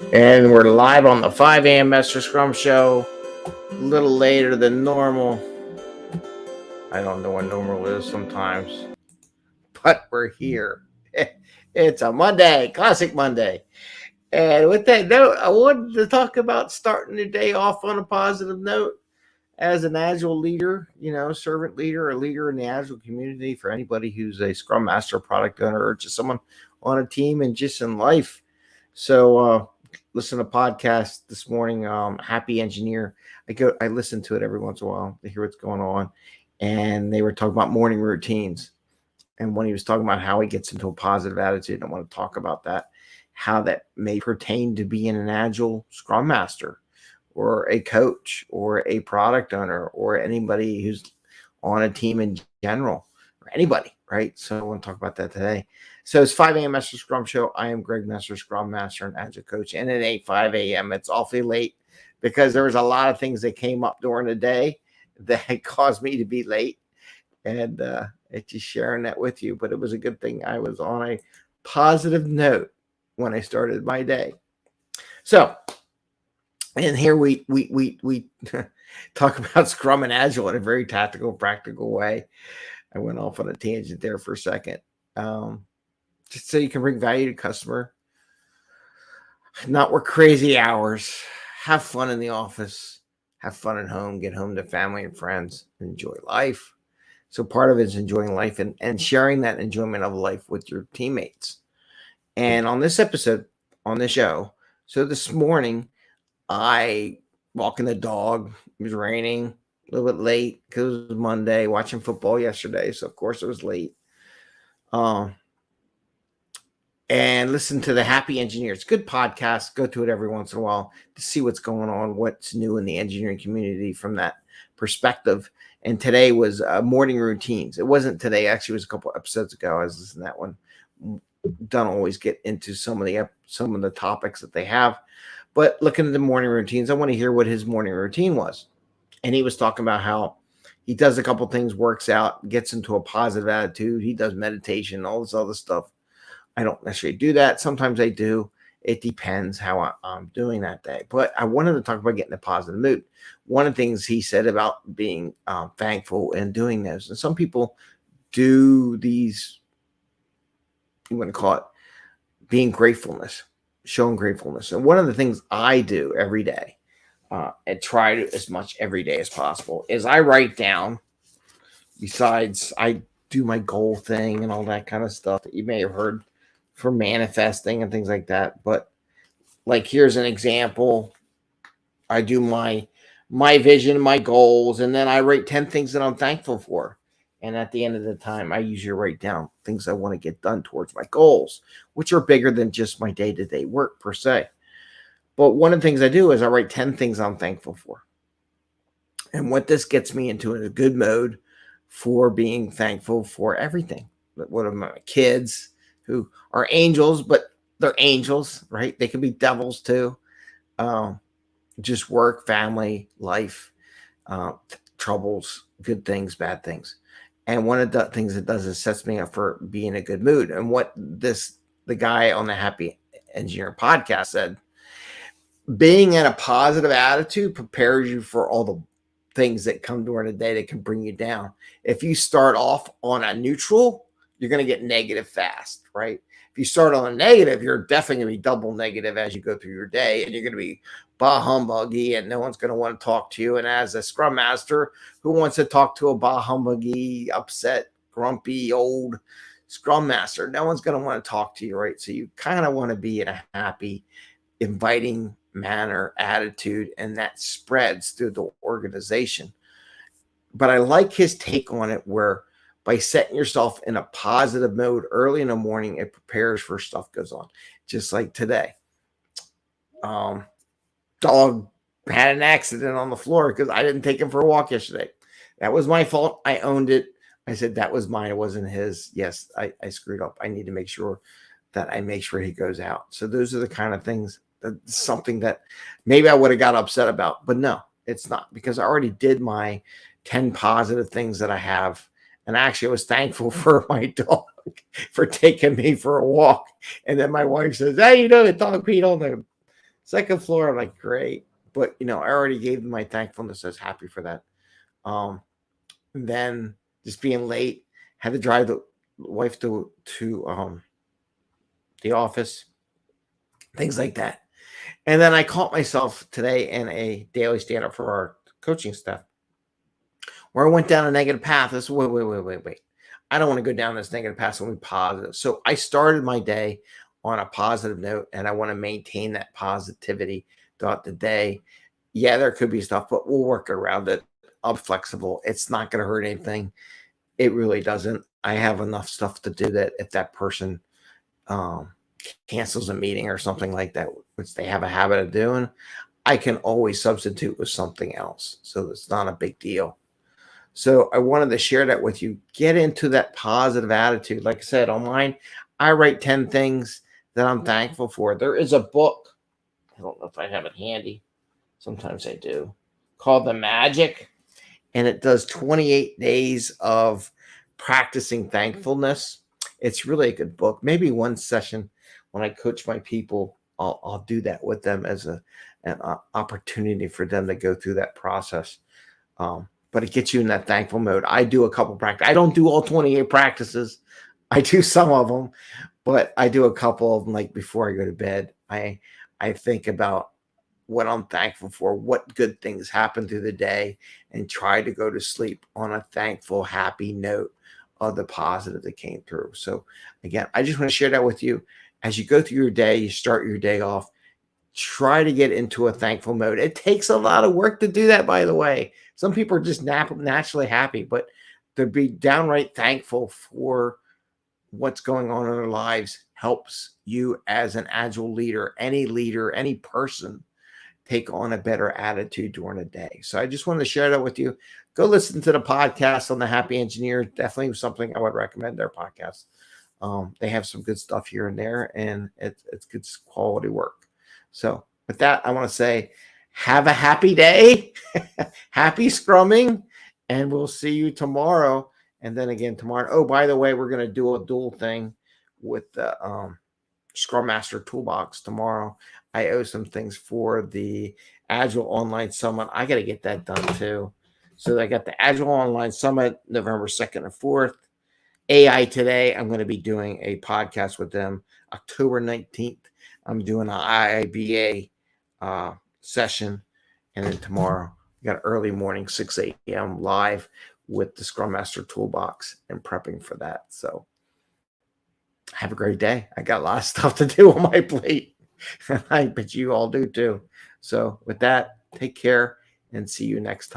And we're live on the 5 a.m. Mester Scrum show. A little later than normal. I don't know what normal is sometimes. But we're here. It's a Monday, classic Monday. And with that note, I wanted to talk about starting the day off on a positive note. As an Agile leader, servant leader, or leader in the Agile community, for anybody who's a Scrum Master, product owner, or just someone on a team and just in life. So, listen to podcast this morning. Happy Engineer. I listen to it every once in a while to hear what's going on, and they were talking about morning routines. And when he was talking about how he gets into a positive attitude, I want to talk about that, how that may pertain to being an Agile Scrum Master, or a coach, or a product owner, or anybody who's on a team in general, or anybody, right? So I want to talk about that today. So it's 5 a.m. Mester Scrum Show. I am Greg Mester, Scrum Master and Agile Coach. And it ain't 5 a.m. It's awfully late because there was a lot of things that came up during the day that caused me to be late. And it's just sharing that with you. But it was a good thing I was on a positive note when I started my day. So, and here we talk about Scrum and Agile in a very tactical, practical way. I went off on a tangent there for a second. Just so you can bring value to customer, not work crazy hours, have fun in the office, have fun at home, get home to family and friends, enjoy life. So part of it is enjoying life and sharing that enjoyment of life with your teammates. And on this episode, on the show, so this morning, I walking the dog. It was raining, a little bit late because it was Monday, watching football yesterday. So, of course, it was late. And listen to the Happy Engineers. Good podcast. Go to it every once in a while to see what's going on, what's new in the engineering community from that perspective. And today was morning routines. It wasn't today. Actually, it was a couple episodes ago. I was listening to that one. Don't always get into some of the topics that they have. But looking at the morning routines, I want to hear what his morning routine was. And he was talking about how he does a couple things, works out, gets into a positive attitude. He does meditation, all this other stuff. I don't necessarily do that. Sometimes I do. It depends how I'm doing that day. But I wanted to talk about getting a positive mood. One of the things he said about being thankful and doing this. And some people do these, you want to call it being gratefulness, showing gratefulness. And one of the things I do every day, and try to as much every day as possible, is I write down, besides I do my goal thing and all that kind of stuff that you may have heard for manifesting and things like that. But like, here's an example. I do my vision, my goals, and then I write 10 things that I'm thankful for. And at the end of the time, I usually write down things I want to get done towards my goals, which are bigger than just my day-to-day work per se. But one of the things I do is I write 10 things I'm thankful for. And what this gets me into in a good mode for being thankful for everything. One of my kids who are angels, but they're angels, right? They can be devils too. Just work, family, life, troubles, good things, bad things. And one of the things it does is sets me up for being in a good mood. And what the guy on the Happy Engineer podcast said, being in a positive attitude prepares you for all the things that come during the day that can bring you down. If you start off on a neutral, you're going to get negative fast, right? If you start on a negative, you're definitely going to be double negative as you go through your day, and you're going to be bah humbuggy, and no one's going to want to talk to you. And as a Scrum Master, who wants to talk to a bah humbuggy, upset, grumpy, old Scrum Master? No one's going to want to talk to you, right? So you kind of want to be in a happy, inviting manner, attitude, and that spreads through the organization. But I like his take on it, where by setting yourself in a positive mode early in the morning, it prepares for stuff goes on. Just like today. Dog had an accident on the floor because I didn't take him for a walk yesterday. That was my fault. I owned it. I said that was mine. It wasn't his. Yes, I screwed up. I need to make sure that I make sure he goes out. So those are the kind of things, something that maybe I would have got upset about, but no, it's not, because I already did my 10 positive things that I have. And actually, I was thankful for my dog for taking me for a walk. And then my wife says, hey, the dog peed on the Second floor, I'm like, great. But, I already gave them my thankfulness. I was happy for that. Then just being late, had to drive the wife to the office, things like that. And then I caught myself today in a daily stand up for our coaching staff where I went down a negative path. I said, wait. I don't want to go down this negative path. So I'm positive. So I started my day on a positive note, and I want to maintain that positivity throughout the day. Yeah, there could be stuff, but we'll work around it. I'm flexible. It's not going to hurt anything. It really doesn't. I have enough stuff to do that if that person cancels a meeting or something like that, which they have a habit of doing, I can always substitute with something else. So it's not a big deal. So I wanted to share that with you. Get into that positive attitude. Like I said, on mine, I write 10 things that I'm thankful for. There is a book. I don't know if I have it handy. Sometimes I do. Called The Magic. And it does 28 days of practicing thankfulness. It's really a good book. Maybe one session when I coach my people, I'll do that with them as an opportunity for them to go through that process. But it gets you in that thankful mode. I do a couple practice. I don't do all 28 practices. I do some of them, but I do a couple of them like before I go to bed. I think about what I'm thankful for, what good things happen through the day, and try to go to sleep on a thankful, happy note of the positive that came through. So again, I just want to share that with you. As you go through your day, you start your day off, try to get into a thankful mode. It takes a lot of work to do that, by the way. Some people are just naturally happy, but to be downright thankful for what's going on in their lives helps you as an agile leader, any person take on a better attitude during the day. So I just wanted to share that with you. Go listen to the podcast on the Happy Engineer. Definitely something I would recommend their podcast. They have some good stuff here and there, and it's good quality work. So with that, I want to say, have a happy day, happy scrumming, and we'll see you tomorrow. And then again tomorrow. Oh, by the way, we're going to do a dual thing with the Scrum Master Toolbox tomorrow. I owe some things for the Agile Online Summit. I got to get that done too. So I got the Agile Online Summit November 2nd and 4th. AI Today, I'm going to be doing a podcast with them October 19th. I'm doing an IIBA session. And then tomorrow, we got early morning, 6 a.m. live with the Scrum Master Toolbox and prepping for that. So have a great day. I got a lot of stuff to do on my plate. I bet you all do too. So with that, take care and see you next time.